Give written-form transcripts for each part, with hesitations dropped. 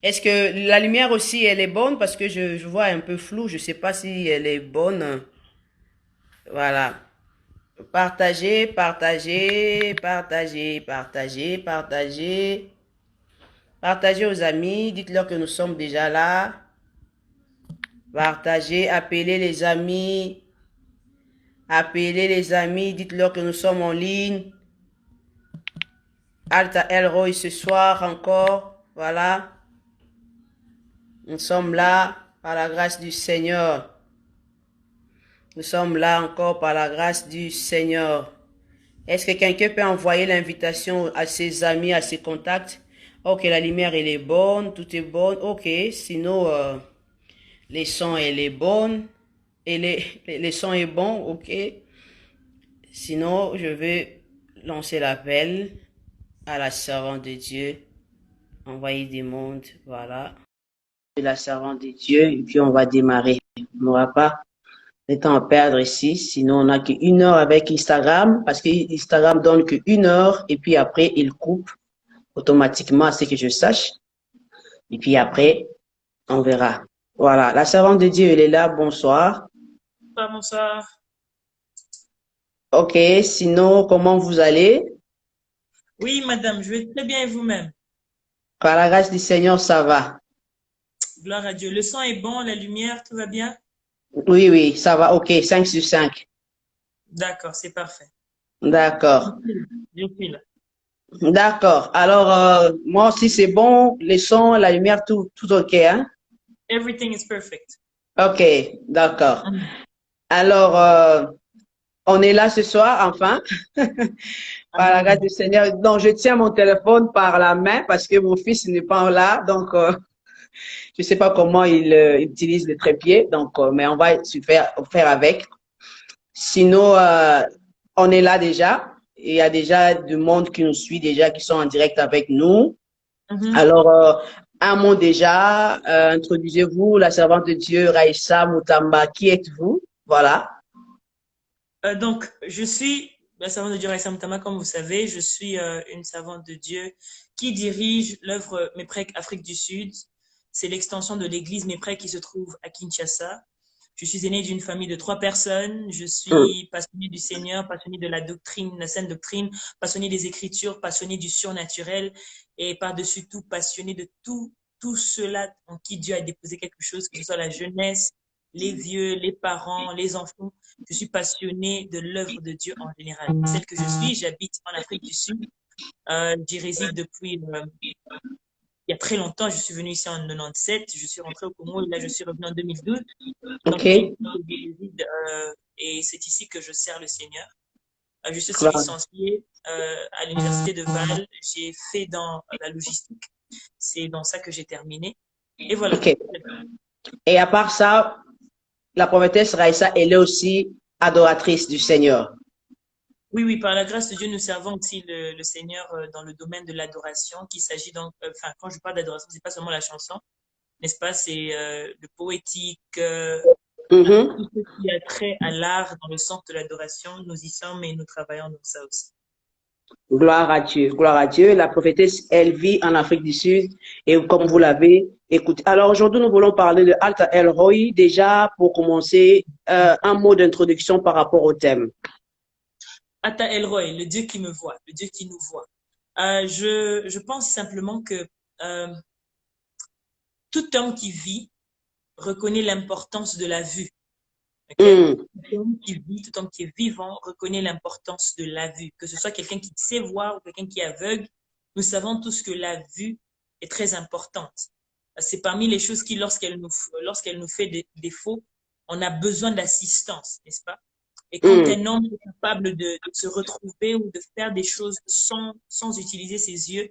Est-ce que la lumière aussi, elle est bonne? Parce que je vois un peu flou. Je sais pas si elle est bonne. Voilà. Partagez, partagez, partagez, partagez, partagez. Partagez aux amis. Dites-leur que nous sommes déjà là. Partagez, appelez les amis. Appelez les amis. Dites-leur que nous sommes en ligne. Alta Elroy ce soir encore. Voilà. Nous sommes là par la grâce du Seigneur. Nous sommes là encore par la grâce du Seigneur. Est-ce que quelqu'un peut envoyer l'invitation à ses amis, à ses contacts? Ok, la lumière, elle est bonne, tout est bon. Ok, sinon, les sons, elle est bonne. Et les sons est bon, ok. Sinon, je vais lancer l'appel à la servante de Dieu. Envoyer des mondes, voilà. La servante de Dieu, et puis on va démarrer. On n'aura pas le temps à perdre ici, sinon on n'a qu'une heure avec Instagram, parce que Instagram donne qu'une heure, et puis après, il coupe automatiquement, à ce que je sache. Et puis après, on verra. Voilà, la servante de Dieu, elle est là, bonsoir. Bonsoir. Ok, sinon, comment vous allez? Oui, madame, je vais très bien et vous-même. Par la grâce du Seigneur, ça va. Gloire à Dieu. Le son est bon, la lumière, tout va bien? Oui, oui, ça va, ok, 5 sur 5. D'accord, c'est parfait. Je D'accord. suis là. Je suis là. D'accord. Alors, moi aussi, c'est bon, les sons, la lumière, tout ok, hein? Everything is perfect. Ok, d'accord. Mm. Alors, on est là ce soir, enfin, par la grâce Amen. du Seigneur. Donc, je tiens mon téléphone par la main parce que mon fils n'est pas là. Donc, je sais pas comment il utilise le trépied. Donc, mais on va se faire avec. Sinon, on est là déjà. Il y a déjà du monde qui nous suit déjà, qui sont en direct avec nous. Mhm. Alors, un mot déjà, introduisez-vous, la servante de Dieu, Raïssa Moutamba. Qui êtes-vous? Voilà. Donc, je suis la servante de Dieu Raïssa Mtama, comme vous savez. Je suis une servante de Dieu qui dirige l'œuvre Méprec Afrique du Sud. C'est l'extension de l'église Méprec qui se trouve à Kinshasa. Je suis aînée d'une famille de 3 personnes. Je Hum. suis passionnée du Seigneur, passionnée de la doctrine, la sainte doctrine, passionnée des Écritures, passionnée du surnaturel et par-dessus tout passionnée de tout cela en qui Dieu a déposé quelque chose, que ce soit la jeunesse, les vieux, les parents, les enfants. Je suis passionnée de l'œuvre de Dieu en général. Celle que je suis, j'habite en Afrique du Sud. J'y réside depuis il y a très longtemps. Je suis venue ici en 97. Je suis rentrée au Congo et là, je suis revenue en 2012. Donc, c'est OK. ici que je réside et c'est ici que je sers le Seigneur. Je suis aussi Gloire. licenciée à l'Université de Val. J'ai fait dans la logistique. C'est dans ça que j'ai terminé. Et voilà. OK. Et à part ça, la prophétesse Raïssa, elle est aussi adoratrice du Seigneur. Oui, oui, par la grâce de Dieu, nous servons aussi le Seigneur dans le domaine de l'adoration, qu'il s'agit donc, enfin, quand je parle d'adoration, c'est pas seulement la chanson, n'est-ce pas? C'est le poétique, Mhm. tout ce qui a trait à l'art dans le sens de l'adoration. Nous y sommes et nous travaillons dans ça aussi. Gloire à Dieu. Gloire à Dieu. La prophétesse, elle vit en Afrique du Sud. Et comme vous l'avez écouté. Alors aujourd'hui, nous voulons parler de Alta El Roi. Déjà, pour commencer, un mot d'introduction par rapport au thème. Ata Elroy, le Dieu qui me voit, le Dieu qui nous voit. Je pense simplement que euh, tout homme qui vit reconnaît l'importance de la vue. Ok? Hum. Tout homme qui vit, tout homme qui est vivant reconnaît l'importance de la vue. Que ce soit quelqu'un qui sait voir ou quelqu'un qui est aveugle, nous savons tous que la vue est très importante. C'est parmi les choses qui, lorsqu'elle nous fait défaut, on a besoin d'assistance, n'est-ce pas? Et quand Hum. un homme est capable de se retrouver ou de faire des choses sans utiliser ses yeux,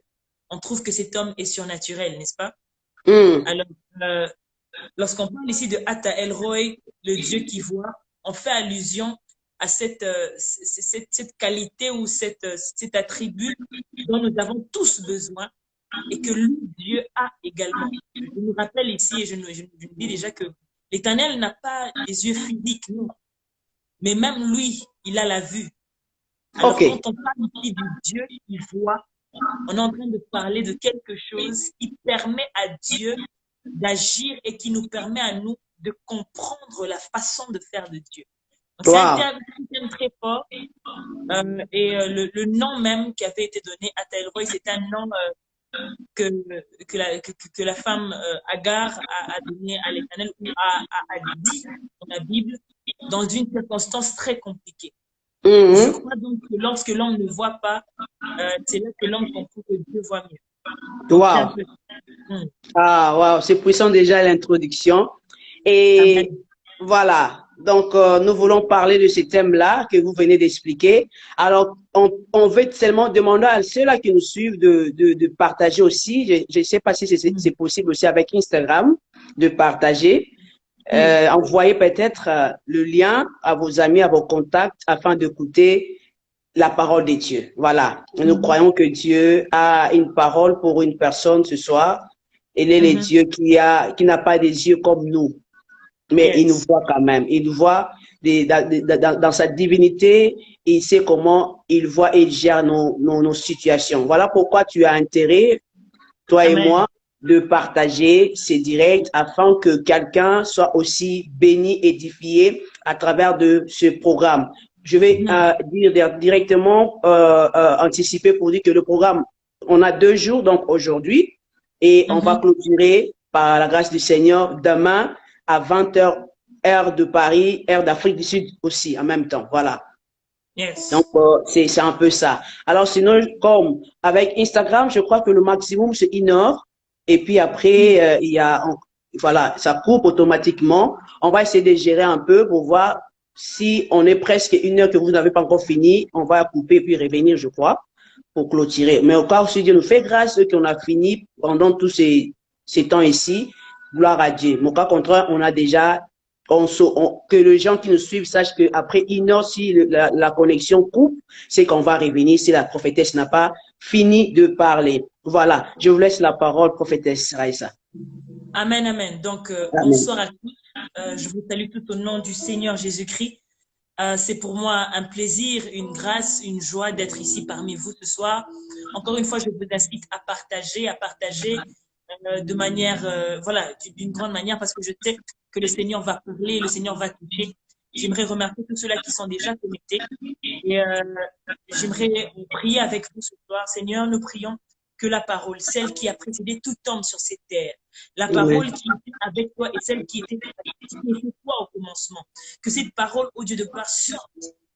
on trouve que cet homme est surnaturel, n'est-ce pas? Hum. Alors, euh, lorsqu'on parle ici de Atta Elroy, le Dieu qui voit, on fait allusion à cette qualité ou cet attribut dont nous avons tous besoin et que lui, Dieu a également. Je nous rappelle ici et je nous dis déjà que l'Éternel n'a pas des yeux physiques, non, mais même lui, il a la vue. Alors OK. quand on parle ici du Dieu qui voit, on est en train de parler de quelque chose qui permet à Dieu d'agir et qui nous permet à nous de comprendre la façon de faire de Dieu. Donc, c'est un Wow. thème très fort le nom même qui avait été donné à Taïroy, c'est un nom que la femme Agar a donné à l'Éternel ou a dit dans la Bible dans une circonstance très compliquée. Je crois donc que lorsque l'homme ne voit pas, c'est là que l'homme comprend que Dieu voit mieux. Donc, c'est un Wow. peu... Ah, wow, c'est puissant déjà l'introduction. Amen. Et voilà, donc nous voulons parler de ce thème-là que vous venez d'expliquer. Alors, on veut seulement demander à ceux-là qui nous suivent de partager aussi. Je ne sais pas si c'est possible aussi avec Instagram de partager. Envoyez peut-être le lien à vos amis, à vos contacts afin d'écouter la parole de Dieu. Voilà, nous croyons que Dieu a une parole pour une personne ce soir. Il est le Dieu qui n'a pas des yeux comme nous, mais il nous voit quand même. Il nous voit dans sa divinité. Il sait comment il voit et il gère nos situations. Voilà pourquoi tu as intérêt, toi et moi, de partager ces directs afin que quelqu'un soit aussi béni, édifié à travers de ce programme. Je vais dire directement, anticiper pour dire que le programme, on a 2 jours, donc aujourd'hui, et on va clôturer par la grâce du Seigneur demain à 20h, heure de Paris, heure d'Afrique du Sud aussi, en même temps. Voilà. Yes. Donc, c'est un peu ça. Alors, sinon, comme avec Instagram, je crois que le maximum, c'est 1 heure. Et puis après, il y a, voilà, ça coupe automatiquement. On va essayer de gérer un peu pour voir si on est presque 1 heure que vous n'avez pas encore fini. On va couper puis revenir, je crois, pour clôturer. Mais au cas où si Dieu nous fait grâce qu'on a fini pendant tous ces temps ici, gloire à Dieu. Mais au cas contraire, on a déjà que les gens qui nous suivent sachent qu'après 1 heure, si la connexion coupe, c'est qu'on va revenir si la prophétesse n'a pas fini de parler. Voilà, je vous laisse la parole, prophétesse Raïssa. Amen, amen. Donc, Amen. bonsoir à tous. Je vous salue tout au nom du Seigneur Jésus-Christ. C'est pour moi un plaisir, une grâce, une joie d'être ici parmi vous ce soir. Encore une fois, je vous incite à partager de manière, voilà, d'une grande manière, parce que je sais que le Seigneur va parler, le Seigneur va toucher. J'aimerais remercier tous ceux-là qui sont déjà connectés et j'aimerais prier avec vous ce soir. Seigneur, nous prions que la parole, celle qui a précédé tout homme sur cette terre, la parole qui était avec toi et celle qui était toi au commencement, que cette parole, au Dieu de gloire, sorte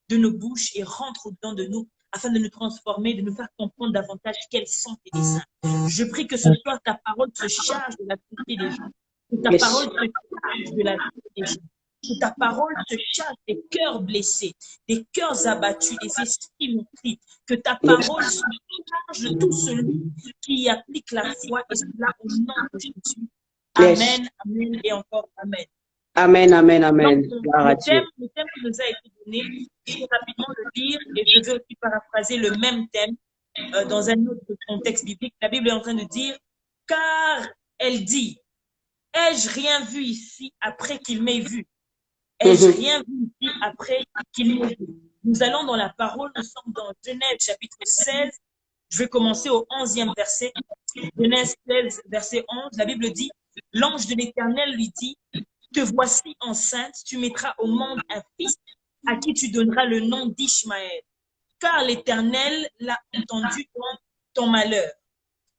de nos bouches et rentre au-dedans de nous afin de nous transformer, de nous faire comprendre davantage quels sont tes desseins. Je prie que ce soir, ta parole se charge de la vérité des gens, que ta parole se charge de la vérité des gens, que ta parole se charge des cœurs blessés, des cœurs abattus, des esprits meurtris, que ta parole se charge de tout celui qui applique la foi et cela au nom de Jésus. Amen, amen et encore amen. Amen, amen, amen. Donc, le thème qui nous a été donné, je vais rapidement le lire et je vais aussi paraphraser le même thème dans un autre contexte biblique. La Bible est en train de dire, car elle dit, ai-je rien vu ici après qu'il m'ait vu? Ai-je rien vu ici après qu'il m'ait vu? Nous allons dans la parole, nous sommes dans Genèse chapitre 16. Je vais commencer au 11e verset. Genèse 16, verset 11. La Bible dit, l'ange de l'Éternel lui dit, te voici enceinte, tu mettras au monde un fils à qui tu donneras le nom d'Ishmaël, car l'Éternel l'a entendu dans ton malheur.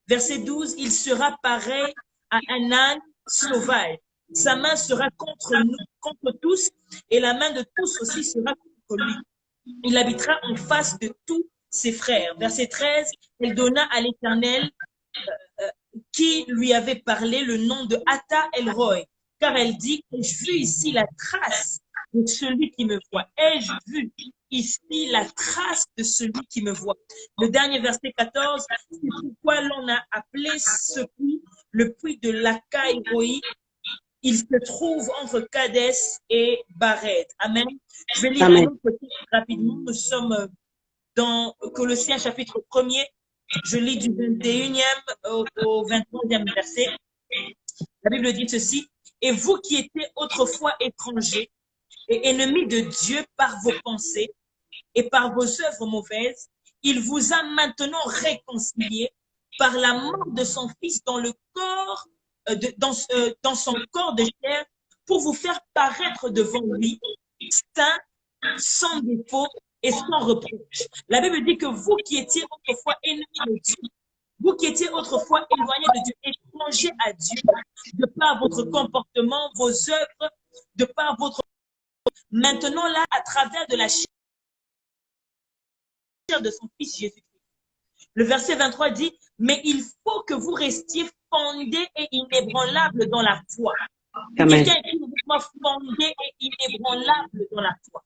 Verset 12, il sera pareil à un âne sauvage. Sa main sera contre nous, contre tous, et la main de tous aussi sera contre lui. Il habitera en face de tous ses frères. Verset 13, elle donna à l'Éternel qui lui avait parlé le nom de Atta El-Roy, car elle dit, ai-je vu ici la trace de celui qui me voit? Ai-je vu ici la trace de celui qui me voit? Le dernier verset 14, c'est pourquoi l'on a appelé ce puits le puits de l'Akaïroï. Il se trouve entre Kadès et Bared. Amen. Je vais lire un autre texte rapidement. Nous sommes dans Colossiens chapitre 1er. Je lis du 21e au 23e verset. La Bible dit ceci. Et vous qui étiez autrefois étrangers et ennemis de Dieu par vos pensées et par vos œuvres mauvaises, il vous a maintenant réconcilié par la mort de son Fils dans le corps, dans son corps de chair, pour vous faire paraître devant lui, saint, sans défaut et sans reproche. La Bible dit que vous qui étiez autrefois ennemis de Dieu, vous qui étiez autrefois éloignés de Dieu, étrangers à Dieu, de par votre comportement, vos œuvres, de par votre... Maintenant là, à travers de la chair de son Fils Jésus. Le verset 23 dit, mais il faut que vous restiez fondés et inébranlables dans la foi. Quelqu'un écrit fondé et inébranlable dans la foi.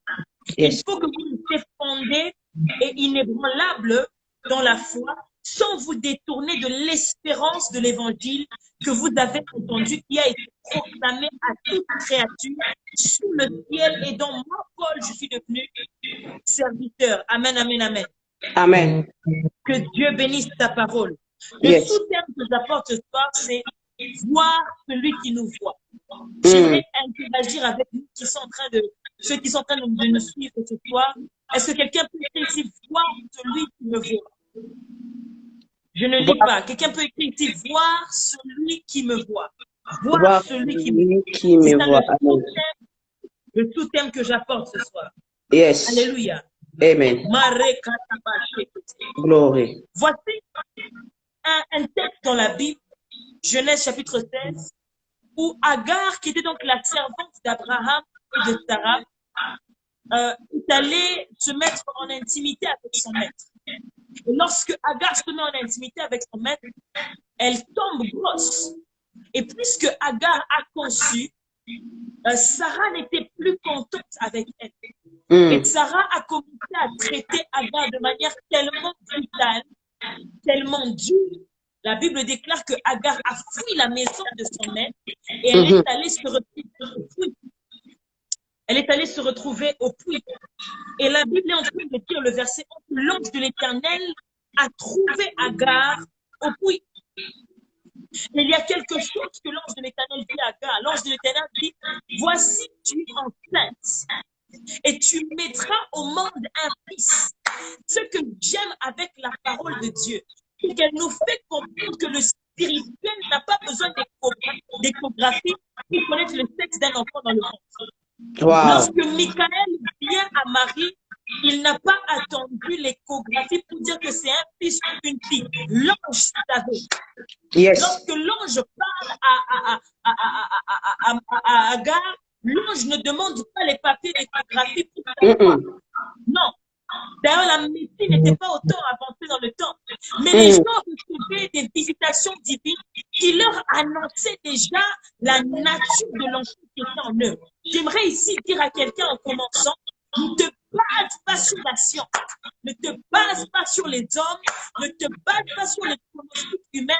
Yes. Il faut que vous restiez fondés et inébranlables dans la foi, sans vous détourner de l'espérance de l'évangile que vous avez entendu, qui a été proclamé à toute créature sous le ciel, et dont moi, Paul, je suis devenu serviteur. Amen, amen, amen. Amen. Que Dieu bénisse ta parole. Le Yes. sous-terme que j'apporte ce soir, c'est voir celui qui nous voit. J'aimerais interagir avec nous qui sont en train de, ceux qui sont en train de nous suivre ce soir. Est-ce que quelqu'un peut écrire ici voir celui qui me voit? Je ne lis pas. Quelqu'un peut écrire ici voir celui qui me voit. Voir celui qui me voit. C'est ça le sous-thème que j'apporte ce soir. Yes. Alléluia. Amen. Glory. Voici un texte dans la Bible, Genèse chapitre 16, où Agar, qui était donc la servante d'Abraham et de Sarah, est allée se mettre en intimité avec son maître. Et lorsque Agar se met en intimité avec son maître, elle tombe grosse. Et puisque Agar a conçu, Sarah n'était plus contente avec elle. Et Sarah a commencé à traiter Agar de manière tellement brutale, tellement dure. La Bible déclare que Agar a fui la maison de son maître et elle est allée se retrouver au puits. Elle est allée se retrouver au puits. Et la Bible est en train de dire le verset 11, l'ange de l'Éternel a trouvé Agar au puits. Et il y a quelque chose que l'ange de l'Éternel dit à Agar. L'ange de l'Éternel dit, voici tu es enceinte et tu mettras au monde un fils. Ce que j'aime avec la parole de Dieu, c'est qu'elle nous fait comprendre que le spirituel n'a pas besoin d'échographie pour connaître le sexe d'un enfant dans le ventre. Wow. Lorsque Michael vient à Marie, il n'a pas attendu l'échographie pour dire que c'est un fils ou une fille. L'ange savait. Yes. Lorsque l'ange parle à Agar, l'ange ne demande pas les papiers d'échographie pour savoir. Non. D'ailleurs, la médecine n'était pas autant avancée dans le temps. Mais les gens recevaient des visitations divines qui leur annonçaient déjà la nature de l'enfant qui était en eux. J'aimerais ici dire à quelqu'un en commençant, ne te base pas sur la science, ne te base pas sur les hommes, ne te base pas sur les pronostics humains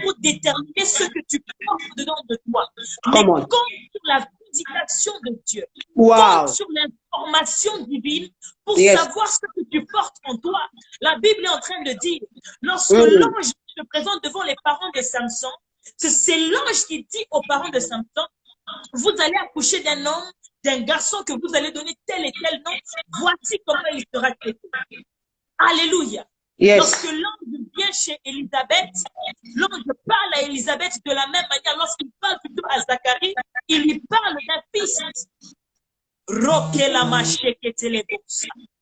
pour déterminer ce que tu portes dedans de toi. Mais compte sur la visitation de Dieu. Compte sur l'information divine pour savoir ce que tu portes en toi. La Bible est en train de dire, lorsque l'ange se présente devant les parents de Samson, c'est l'ange qui dit aux parents de Samson, vous allez accoucher d'un homme, d'un garçon que vous allez donner tel et tel nom, voici comment il sera traité. Alléluia. Yes. Lorsque l'ange vient chez Élisabeth, l'ange parle à Élisabeth de la même manière. Lorsqu'il parle plutôt à Zacharie, il lui parle d'un fils.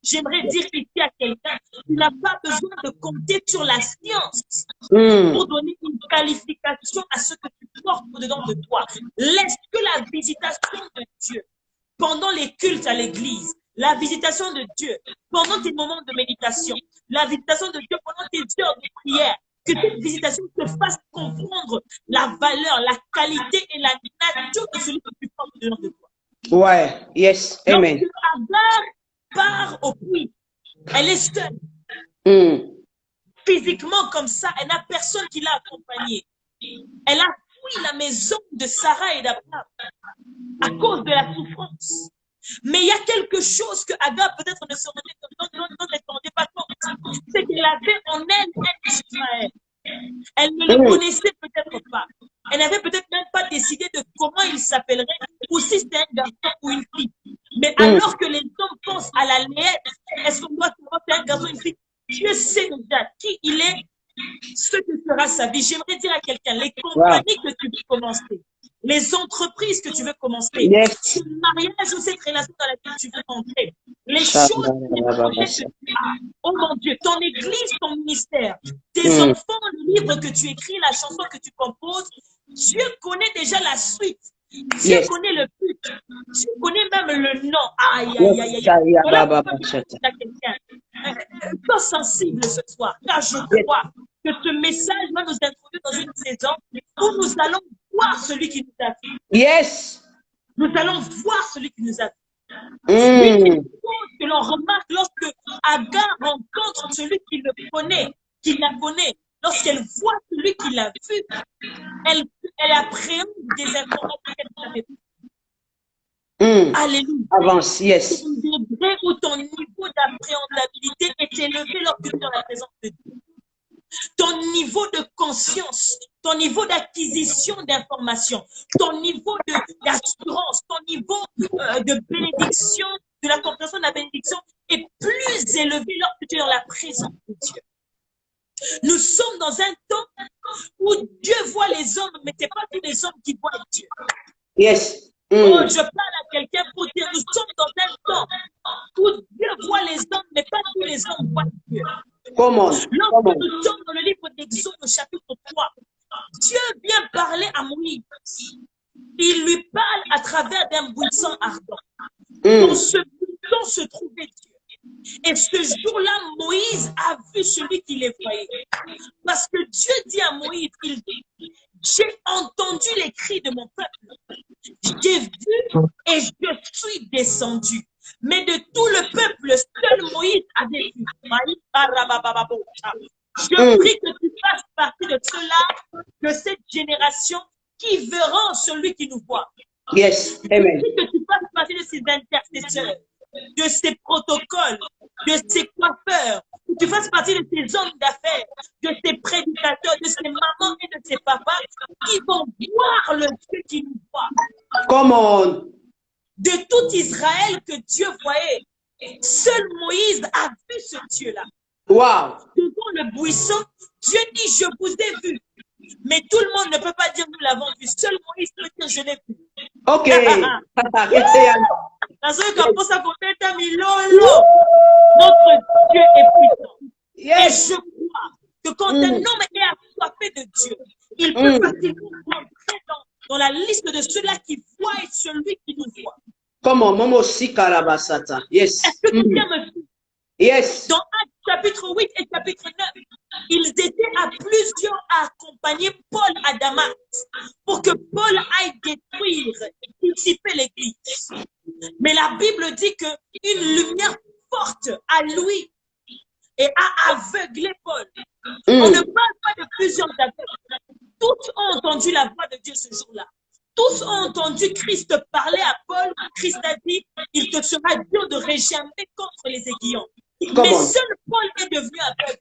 J'aimerais dire ici à quelqu'un, tu n'as pas besoin de compter sur la science pour donner une qualification à ce que tu portes au-dedans de toi. Laisse que la visitation de Dieu pendant les cultes à l'église, la visitation de Dieu pendant tes moments de méditation, la visitation de Dieu pendant tes heures de prière, que cette visitation te fasse comprendre la valeur, la qualité et la nature de celui que tu portes au-dedans de toi. Ouais, yes, amen. Lorsque Agar part au puits, elle est seule. Physiquement comme ça, elle n'a personne qui l'a accompagnée. Elle a fui la maison de Sarah et d'Abraham à cause de la souffrance. Mais il y a quelque chose que Agar peut-être ne se rendait pas compte. C'est qu'elle avait en elle un Ismaël. Elle ne le connaissait peut-être pas. Elle n'avait peut-être même pas décidé de comment il s'appellerait ou si c'était un garçon ou une fille. Mais alors que les hommes pensent à la naissance, est-ce qu'on doit savoir si c'est un garçon ou une fille? Dieu sait déjà qui il est, ce que sera sa vie. J'aimerais dire à quelqu'un, les compagnies que tu veux commencer, les entreprises que tu veux commencer, ce mariage ou cette relation dans laquelle tu veux entrer, les choses, les projets que tu as, oh mon Dieu, ton église, ton ministère, tes enfants, le livre que tu écris, la chanson que tu composes, Dieu connaît déjà la suite. Dieu connaît le but. Dieu connaît même le nom. Aïe, aïe, aïe, aïe. Voilà pourquoi je dis à quelqu'un, sois sensible ce soir, car je crois que ce message va nous introduire dans une saison où nous allons voir celui qui nous a vu. Yes. Nous allons voir celui qui nous a vu. Une des choses que l'on remarque lorsque Agar rencontre celui qui le connaît, qui la connaît, lorsqu'elle voit celui qui l'a vu, elle appréhende des informations qu'elle ne savait pas. Alléluia. Avance, yes. Ton degré ou ton niveau d'appréhendabilité est élevé lorsque tu es dans la présence de Dieu. Ton niveau de conscience, ton niveau d'acquisition d'informations, ton niveau d'assurance, ton niveau de bénédiction, de la compréhension de la bénédiction est plus élevé lorsque tu es dans la présence de Dieu. Nous sommes dans un temps où Dieu voit les hommes, mais ce n'est pas tous les hommes qui voient Dieu. Yes. Oh, je parle à quelqu'un pour dire, nous sommes dans un temps où Dieu voit les hommes, mais pas tous les hommes voient Dieu. Lorsque nous sommes dans le livre d'Exode au chapitre 3, Dieu vient parler à Moïse. Il lui parle à travers d'un buisson ardent. Dans ce buisson se trouvait Dieu. Et ce jour-là, Moïse a vu celui qui les voyait. Parce que Dieu dit à Moïse, il dit, j'ai entendu les cris de mon peuple. J'ai vu et je suis descendu. Mais de tout le peuple, seul Moïse avait vu. Je prie que tu fasses partie de ceux-là, de cette génération qui verront celui qui nous voit. Yes. Amen. Je prie que tu fasses partie de ces intercesseurs, de ces protocoles, de ces coiffeurs, que tu fasses partie de ces hommes d'affaires, de ces prédicateurs, de ces mamans et de ces papas qui vont voir le Dieu qui nous voit. Come on. De tout Israël que Dieu voyait, seul Moïse a vu ce Dieu-là. Wow. Devant le buisson, Dieu dit, je vous ai vu. Mais tout le monde ne peut pas dire, nous l'avons vu. Seul Moïse peut dire, je l'ai vu. Ok. Notre Dieu est puissant. Yes. Et je crois que quand un homme est assoiffé de Dieu, il peut facilement rentrer dans la liste de ceux-là qui voient et celui qui nous voit. Comment Momo Sikarabasata. Yes. Est-ce que tu viens me suivre? Yes. Dans Actes chapitre 8 et chapitre 9, ils étaient à plusieurs à accompagner Paul à Damas pour que Paul aille détruire et dissiper l'église. Mais la Bible dit qu'une lumière forte a lui et a aveuglé Paul. On ne parle pas de plusieurs aveugles. Tous ont entendu la voix de Dieu ce jour-là. Tous ont entendu Christ parler à Paul. Christ a dit, il te sera dur de régimer contre les aiguillons. Mais seul Paul est devenu aveugle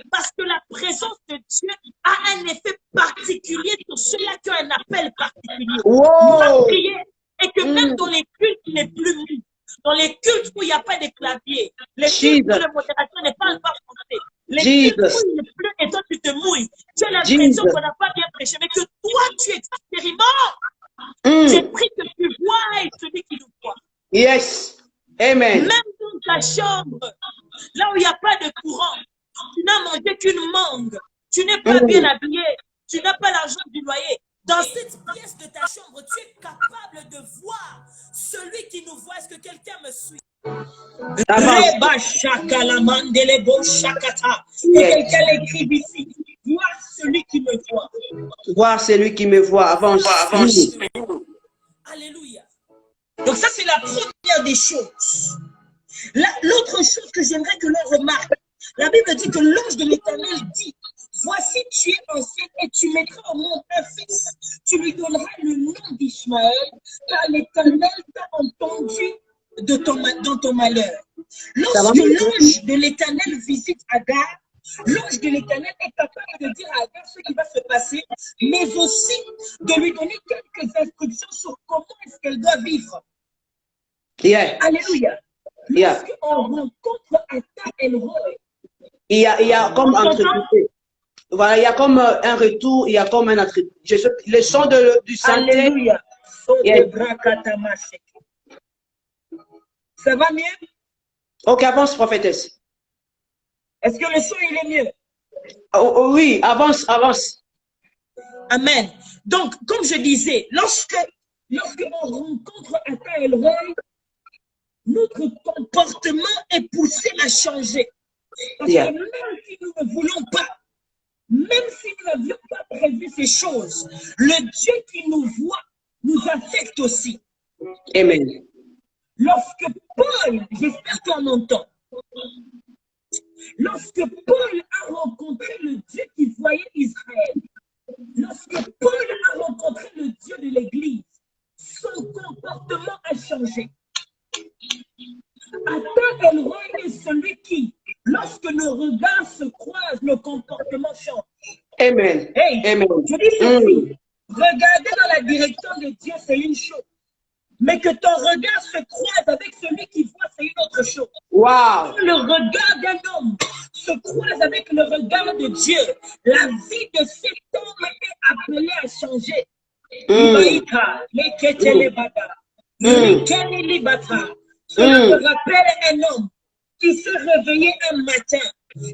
parce que la présence de Dieu a un effet particulier sur ceux-là qui ont un appel particulier. Wow. Prier, et que même dans les cultes les plus mous, dans les cultes où il n'y a pas de clavier, les cultes où le modérateur ne parle pas français, les cultes où il pleut et toi tu te mouilles, tu as l'impression qu'on n'a pas bien prêché, mais que toi tu expérimentes. J'ai pris que tu vois et celui qui nous voit. Yes. Amen. Même dans ta chambre, là où il n'y a pas de courant, tu n'as mangé qu'une mangue, tu n'es pas bien habillé, tu n'as pas l'argent du loyer. Dans cette pièce de ta chambre, tu es capable de voir celui qui nous voit. Est-ce que quelqu'un me suit? Et quelqu'un l'écrit ici. Voir celui qui me voit. Voir celui qui me voit. Avance. Alléluia. Donc ça, c'est la première des choses. L'autre chose que j'aimerais que l'on remarque, la Bible dit que l'ange de l'Éternel dit, voici tu es enceinte et tu mettras au monde un fils. Tu lui donneras le nom d'Ishmaël, car l'Éternel t'a entendu dans ton malheur. Lorsque l'ange de l'Éternel visite Agar, l'ange de l'Éternel est capable de dire à Agar ce qui va se passer, mais aussi de lui donner quelques instructions sur comment est-ce qu'elle doit vivre. Yeah. Alléluia. Yeah. Lorsqu'on rencontre Ata El Roy, il y a comme entre voilà, il y a comme un retour, il y a comme un attribut. Le son du santé. Alléluia. Ça va mieux? Ok, avance, prophétesse. Est-ce que le son, il est mieux? Oui, avance, avance. Amen. Donc, comme je disais, lorsque on rencontre Ata Elroy, notre comportement est poussé à changer. Parce que même si nous ne voulons pas, même si nous n'avions pas prévu ces choses, le Dieu qui nous voit nous affecte aussi. Amen. Lorsque Paul, j'espère qu'on m'entend, lorsque Paul a rencontré le Dieu qui voyait Israël, lorsque Paul a rencontré le Dieu de l'Église, son comportement a changé. Ata Elroy est celui qui, lorsque nos regards se croisent, nos comportements changent. Amen. Hey, Amen. je dis ceci, regarder dans la direction de Dieu, c'est une chose. Mais que ton regard se croise avec celui qui voit, c'est une autre chose. Wow. Quand le regard d'un homme se croise avec le regard de Dieu, la vie de cet homme est appelée à changer. Cela me rappelle un homme qui s'est réveillé un matin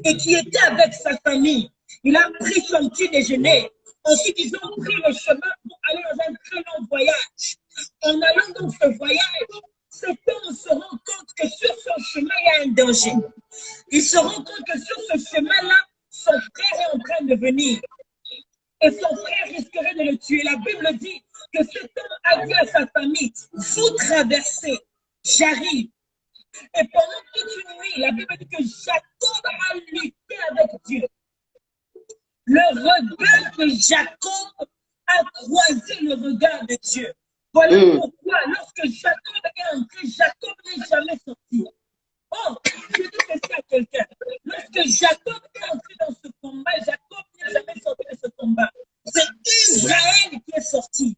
et qui était avec sa famille. Il a pris son petit déjeuner. Ensuite, ils ont pris le chemin pour aller dans un très long voyage. En allant dans ce voyage, cet homme se rend compte que sur son chemin, il y a un danger. Il se rend compte que sur ce chemin-là, son frère est en train de venir. Et son frère risquerait de le tuer. La Bible dit que cet homme a dit à sa famille, vous traversez, j'arrive. Et pendant toute une nuit, la Bible dit que Jacob a lutté avec Dieu. Le regard de Jacob a croisé le regard de Dieu. Voilà pourquoi, lorsque Jacob est entré, Jacob n'est jamais sorti. Oh, je dis ceci à quelqu'un. Lorsque Jacob est entré dans ce combat, Jacob n'est jamais sorti de ce combat. C'est Israël qui est sorti.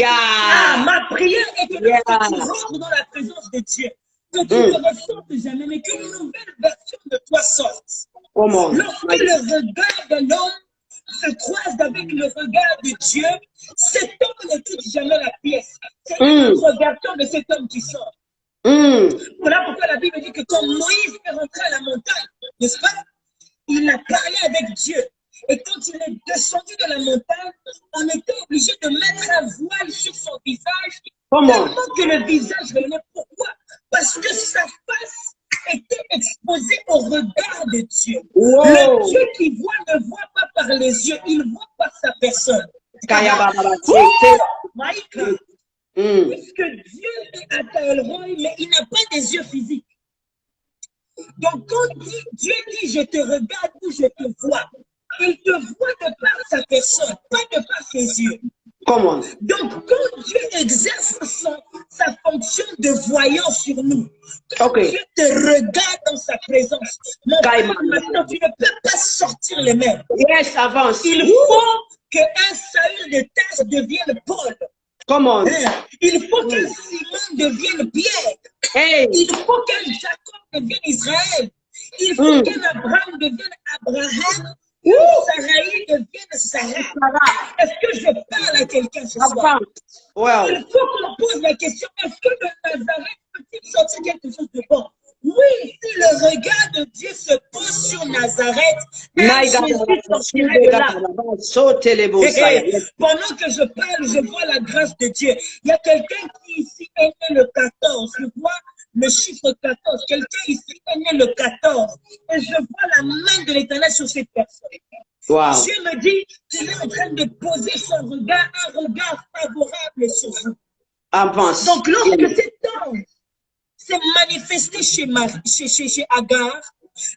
Ah, ma prière est que tu rentres dans la présence de Dieu. Que tu ne ressortes jamais, mais qu'une nouvelle version de toi sorte. Lorsque le regard d'un homme se croise avec le regard de Dieu, cet homme ne quitte jamais la pièce. C'est une autre version de cet homme qui sort. Voilà pourquoi la Bible dit que quand Moïse est rentré à la montagne, n'est-ce pas? Il a parlé avec Dieu. Et quand il est descendu de la montagne, on était obligé de mettre un voile sur son visage. Tellement que le visage revenait. Pourquoi? Parce que sa face était exposée au regard de Dieu. Wow. Le Dieu qui voit ne voit pas par les yeux, il voit par sa personne. Puisque Dieu est Ata Elroy, mais il n'a pas des yeux physiques. Donc quand Dieu dit je te regarde ou je te vois, il te voit de par sa personne, pas de par ses yeux. Comment? Donc quand Dieu exerce sa fonction de voyant sur nous, quand Dieu te regarde dans sa présence, maintenant tu ne peux pas sortir les mains. Yes, avance. Il faut qu'un Saül de Tarse devienne Paul. Comment? Il faut qu'un Simon devienne Pierre. Hey. Il faut qu'un Jacob devienne Israël. Il faut qu'un Abraham devienne Abraham. Sarai devienne Sarah. Est-ce que je parle à quelqu'un ce soir? Wow. Il faut qu'on pose la question, est-ce que de Nazareth peut-il sortir quelque chose de bon? Oui, si le regard de Dieu se pose sur Nazareth, Jésus sortirait de là. Pendant que je parle, je vois la grâce de Dieu. Il y a quelqu'un qui ici est né le 14. Je vois le chiffre 14. Quelqu'un ici est né le 14. Et je vois la main de l'Éternel sur cette personne. Wow. Dieu me dit qu'il est en train de poser son regard, un regard favorable sur vous. Avance. Donc, lorsque cet ange s'est manifesté chez Agar,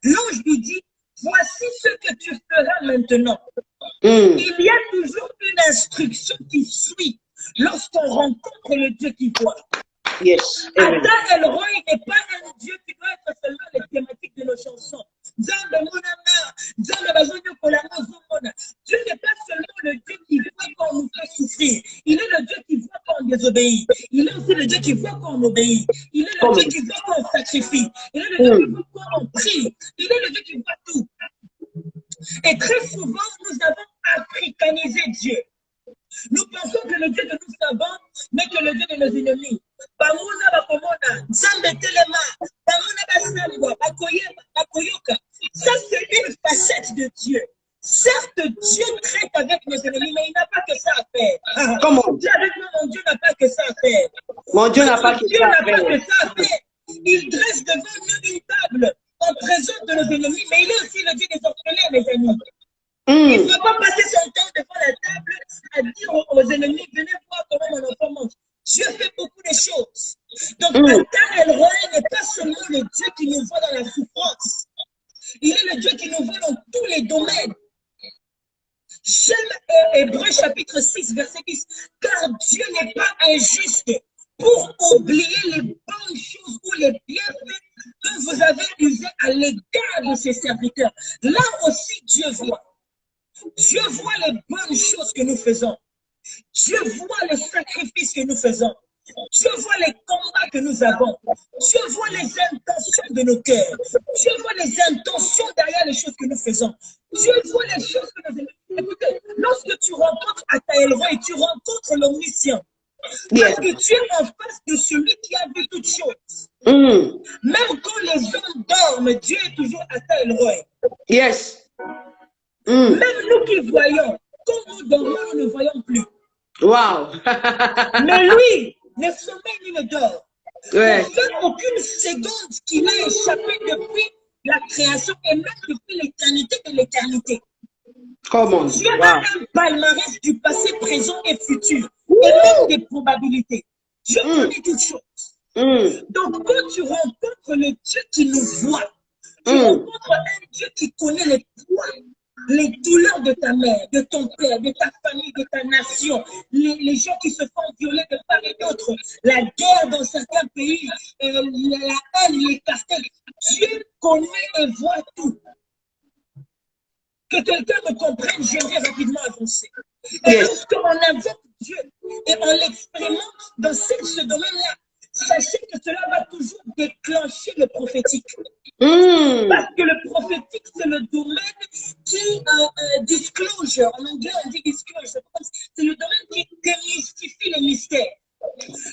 l'ange lui dit, voici ce que tu feras maintenant. Il y a toujours une instruction qui suit lorsqu'on rencontre le Dieu qui voit. Yes. Ata Elroy n'est pas un Dieu qui doit être seulement les thématiques de nos chansons. Dieu n'est pas seulement le Dieu qui voit quand on nous fait souffrir. Il est le Dieu qui voit quand on désobéit. Il est aussi le Dieu qui voit quand on obéit. Il est le Dieu qui voit quand on sacrifie. Il est le Dieu qui voit quand on prie. Il est le Dieu qui voit tout. Et très souvent, nous avons africanisé Dieu. Nous pensons que le Dieu que nous savons n'est que le Dieu de nos ennemis. Bamuna bakomona, Nzambe telema, bamuna basambwa, bakoyeba, bakoyoka. Ça, c'est une facette de Dieu. Certes, Dieu traite avec nos ennemis, mais il n'a pas que ça à faire. Comment? Dieu avec nous, mon Dieu n'a pas que ça à faire. Mon Dieu n'a pas que Dieu ça n'a à pas que faire. ça à faire. Il dresse devant nous une table en présence de nos ennemis, mais il est aussi le Dieu des orphelins, mes amis. Il ne va pas passer son temps devant la table à dire aux ennemis, venez voir comment mon enfant mange. Dieu fait beaucoup de choses. Donc, Ata El Roi n'est pas seulement le Dieu qui nous voit dans la souffrance. Il est le Dieu qui nous voit dans tous les domaines. J'aime Hébreux chapitre 6, verset 10. Car Dieu n'est pas injuste pour oublier les bonnes choses ou les bienfaits que vous avez usés à l'égard de ses serviteurs. Là aussi, Dieu voit. Dieu voit les bonnes choses que nous faisons. Dieu voit le sacrifice que nous faisons. Dieu voit les combats que nous avons. Dieu voit les intentions de nos cœurs. Dieu voit les intentions derrière les choses que nous faisons. Dieu voit les choses que nous aimons. Écoutez, lorsque tu rencontres Ata El Roi et tu rencontres l'omniscient, parce que tu es en face de celui qui a vu toutes choses. Même quand les hommes dorment, Dieu est toujours Ata El Roi. Yes. Même nous qui voyons, quand nous dormons, nous ne voyons plus. Wow. Mais lui ne sommeille ni ne dort. Ouais. Il n'y a aucune seconde qu'il a échappé depuis la création et même depuis l'éternité de l'éternité. Comment? Dieu a un palmarès du passé, présent et futur, et même des probabilités. Dieu connaît toutes choses. Donc, quand tu rencontres le Dieu qui nous voit, tu rencontres un Dieu qui connaît les poids, les douleurs de ta mère, de ton père, de ta famille, de ta nation, les gens qui se font violer de part et d'autre, la guerre dans certains pays, la haine, les cartels. Dieu connaît et voit tout. Que quelqu'un me comprenne, j'aimerais rapidement avancer. Et lorsqu'on invoque Dieu et on l'expérimente dans ce domaine-là, sachez que cela va toujours déclencher le prophétique. Parce que le prophétique, c'est le domaine qui disclosure. En anglais, on dit disclosure. C'est le domaine qui démystifie les mystères.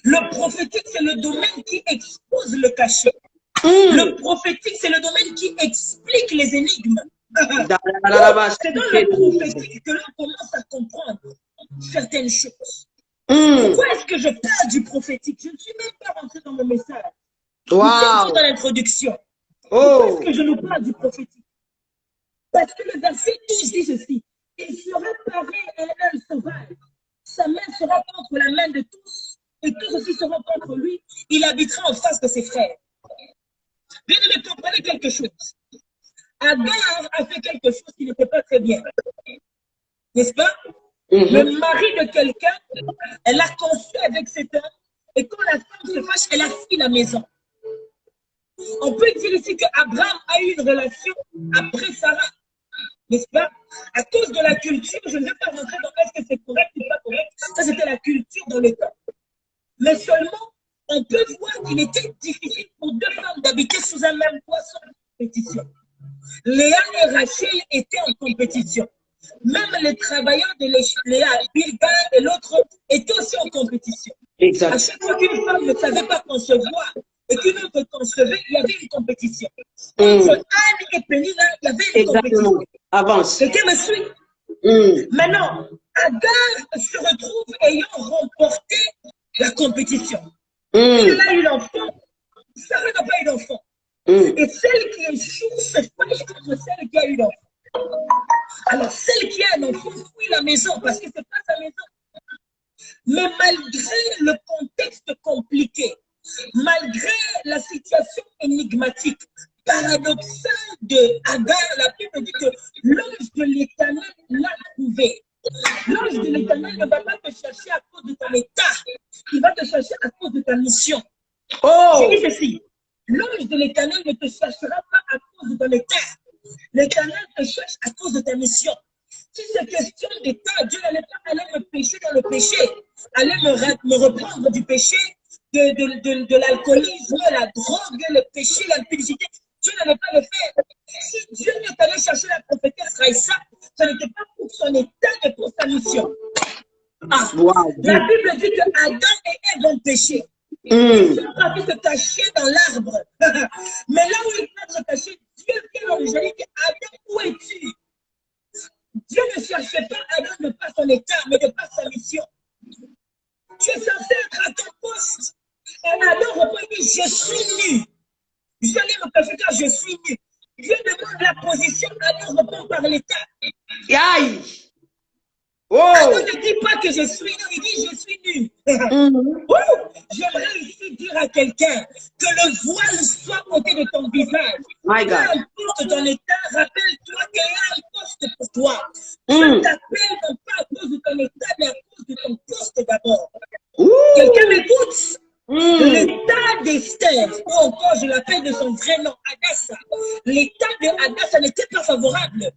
Le prophétique, c'est le domaine qui expose le cachet. Le prophétique, c'est le domaine qui explique les énigmes. C'est dans le prophétique que l'on commence à comprendre certaines choses. Pourquoi est-ce que je parle du prophétique? Je ne suis même pas rentré dans le message. Nous sommes dans l'introduction. Pourquoi est-ce que je nous parle du prophétique? Parce que le verset 12 dit ceci. Il sera pareil à un sauvage. Sa main sera contre la main de tous. Et tous aussi seront contre lui. Il habitera en face de ses frères. Bien aimé, comprenez quelque chose. Agar a fait quelque chose qui n'était pas très bien. N'est-ce pas? Le mari de quelqu'un, elle a conçu avec cet homme. Et quand la femme se fâche, elle a fui la maison. On peut dire ici qu'Abraham a eu une relation après Sarah. N'est-ce pas? À cause de la culture, je ne vais pas rentrer dans est-ce que c'est correct ou pas correct. Ça, c'était la culture dans le temps. Mais seulement, on peut voir qu'il était difficile pour deux femmes d'habiter sous un même toit sans compétition. Léa et Rachel étaient en compétition. Même les travailleurs de Léa, Bilga et l'autre étaient aussi en compétition. Exact. À chaque fois qu'une femme ne savait pas concevoir et qu'une autre concevait, il y avait une compétition. Entre Anne et Pénina, il y avait une compétition. Avance. Quelqu'un me suit? Maintenant, Agar se retrouve ayant remporté la compétition. Elle a eu l'enfant. Sarah n'a pas eu d'enfant. Et celle qui échoue se fâche contre celle qui a eu l'enfant. Alors, celle qui a un enfant fuit la maison parce que ce n'est pas sa maison. Mais malgré le contexte compliqué, malgré la situation énigmatique, paradoxale de Agar, la Bible dit que l'ange de l'Éternel l'a trouvé. L'ange de l'Éternel ne va pas te chercher à cause de ton état, il va te chercher à cause de ta mission. J'ai dit ceci, l'ange de l'Éternel ne te cherchera pas à cause de ton état, l'Éternel te cherche à cause de ta mission. Si c'est question d'état, Dieu n'allait pas aller me pécher dans le péché, aller me reprendre du péché, de l'alcoolisme, la drogue, le péché, l'impudicité. Dieu n'avait pas le fait. Si Dieu est allé chercher la prophétesse Raïssa, ce n'était pas pour son état, mais pour sa mission. Ah, Wow. la Bible dit que Adam et Ève ont péché. Ils sont partis se cacher dans l'arbre. Mais là où ils peuvent se cacher, Dieu vient dans le jardin et dit, Adam, où es-tu? Dieu ne cherchait pas Adam de par son état, mais de par sa mission. Tu es censé être à ton poste. Et Adam reprend et dit, je suis nu. J'allais me cacher car je suis nu. Dieu demande la position, Adam répond par l'état. Aïe. Oh. Adam ne dit pas que je suis nu, il dit je suis nu. J'aimerais ici dire à quelqu'un que le voile soit ôté de ton visage. My Peu God. importe ton état, rappelle-toi qu'il y a un poste pour toi. Je t'appelle non pas à cause de ton état, mais à cause de ton poste d'abord. Quelqu'un m'écoute? L'état d'Esther, ou encore je l'appelle de son vrai nom, Hadassah. L'état de Hadassah n'était pas favorable.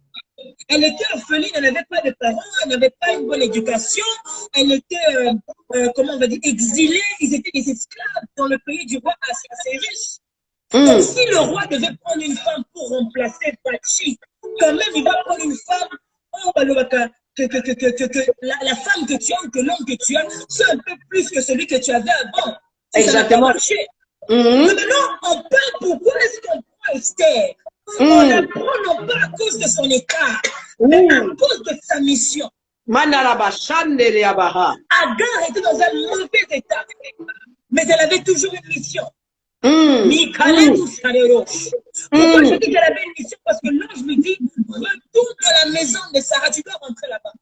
Elle était orpheline, elle n'avait pas de parents, elle n'avait pas une bonne éducation, elle était, comment on va dire, exilée, ils étaient des esclaves dans le pays du roi assez riche. Donc si le roi devait prendre une femme pour remplacer Bathsheba, quand même il va prendre une femme, la femme que tu as ou que l'homme que tu as, c'est un peu plus que celui que tu avais avant. Exactement. Mais maintenant, on parle pourquoi est-ce qu'on prend Esther? On la prend non pas à cause de son état, mais à cause de sa mission. Agar était dans un mauvais état, mais elle avait toujours une mission. Pourquoi je dis qu'elle avait une mission? Parce que l'ange lui dit, retourne dans la maison de Sarah, tu dois rentrer là-bas.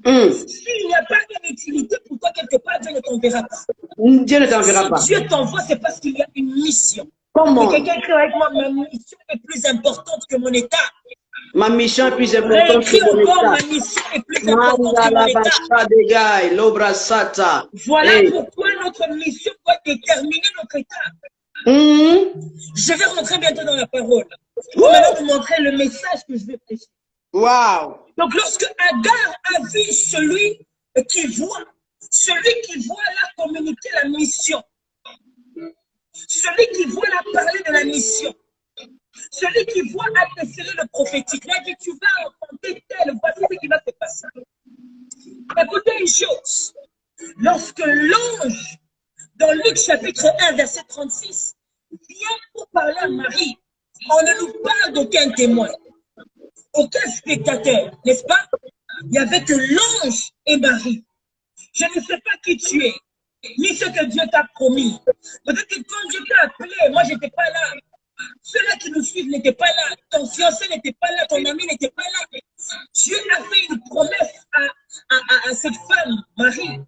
S'il n'y a pas d'utilité pour toi quelque part, Dieu ne t'enverra pas. Dieu ne t'enverra pas. Si Dieu t'envoie, c'est parce qu'il y a une mission. Comment? Quelqu'un écrit avec moi, ma mission est plus importante que mon état. Ma mission est plus importante Réécris que mon encore, ma état. mission est plus importante que mon état. Voilà pourquoi notre mission doit déterminer notre état. Je vais rentrer bientôt dans la parole. Je vais maintenant vous montrer le message que je vais prêcher. Wow. Donc, lorsque Agar a vu celui qui voit là communiquer la mission, celui qui voit là parler de la mission, celui qui voit adresser le prophétique, là dit tu vas enfanter tel, voici ce qui va se passer. Écoutez une chose, lorsque l'ange, dans Luc chapitre 1, verset 36, vient pour parler à Marie, on ne nous parle d'aucun témoin, aucun spectateur, n'est-ce pas? Il n'y avait que l'ange et Marie. Je ne sais pas qui tu es, ni ce que Dieu t'a promis. Peut-être que quand Dieu t'a appelé, moi je n'étais pas là. Ceux-là qui nous suivent n'étaient pas là. Ton fiancé n'était pas là, ton ami n'était pas là. Dieu a fait une promesse à cette femme, Marie.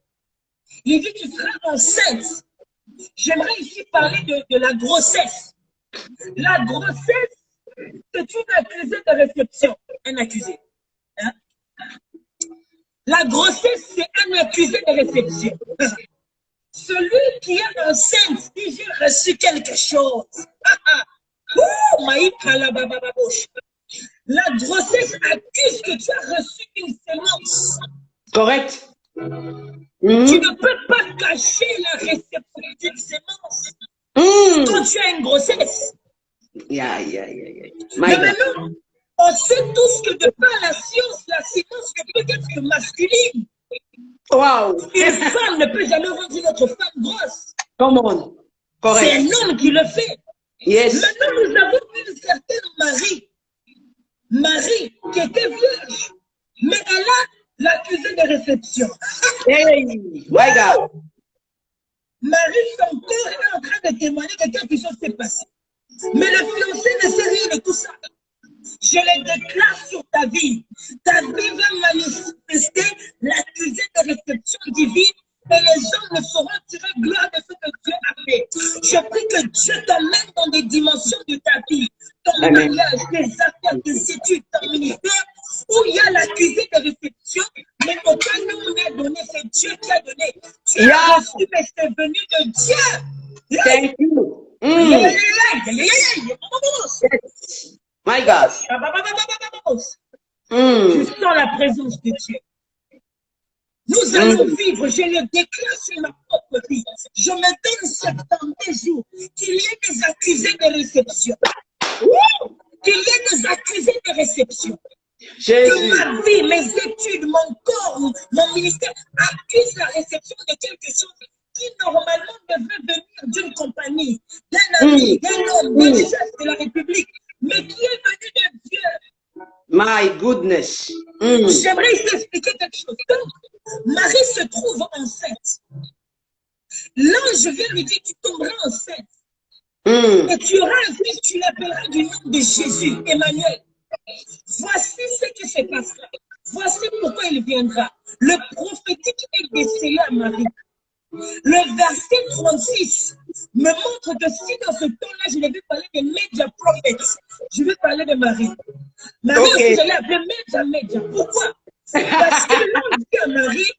Il dit tu seras enceinte. J'aimerais ici parler de la grossesse. La grossesse, c'est une accusée de réception. Un accusé. Hein? La grossesse, c'est un accusé de réception. Celui qui est enceinte dit j'ai reçu quelque chose. La grossesse accuse que tu as reçu une sémence. Correct. Tu ne peux pas cacher la réception d'une sémence quand tu as une grossesse. Mais maintenant, on sait tous que de par la science, la sémence ne peut être que masculine. Wow. Une femme ne peut jamais rendre une autre femme grosse. Come on. Correct. C'est un homme qui le fait. Yes. Maintenant, nous avons une certaine Marie qui était vierge, mais elle a l'accusé de réception. Hey, my God. Marie, son corps est en train de témoigner que quelque chose s'est passé. Mais le fiancé ne sait rien de tout ça. Je le déclare sur ta vie. Ta vie va manifester l'accusé de réception divine et les hommes ne sauront tirer gloire de ce que Dieu a fait. Je prie que Dieu t'emmène dans des dimensions de ta vie, ton mariage, tes affaires, tes études, ton ministère, où il y a l'accusé de réception, mais aucun nom n'a donné, c'est Dieu qui a donné. Tu as reçu, mais c'est venu de Dieu. Thank you. My God. Je sens la présence de Dieu. Nous allons vivre, je le déclare sur ma propre vie. Je me donne 70 jours qu'il y ait des accusés de réception. que ma vie, mes études, mon corps, mon ministère accusent la réception de quelque chose qui normalement devrait venir d'une compagnie, d'un ami, d'un homme, d'un chef de la République, mais qui est venu de Dieu. My goodness. J'aimerais ici expliquer quelque chose. Donc, Marie se trouve enceinte. L'ange vient lui dire, tu tomberas enceinte. Et tu auras un fils, tu l'appelleras du nom de Jésus, Emmanuel. Voici ce qui se passera. Voici pourquoi il viendra. Le prophétique est décelé à Marie. Le verset 36 me montre que si dans ce temps-là, je devais parler de Media Prophet, je vais parler de Marie. Marie aussi, je l'ai appelée Media. Pourquoi? Parce que l'ange dit à Marie,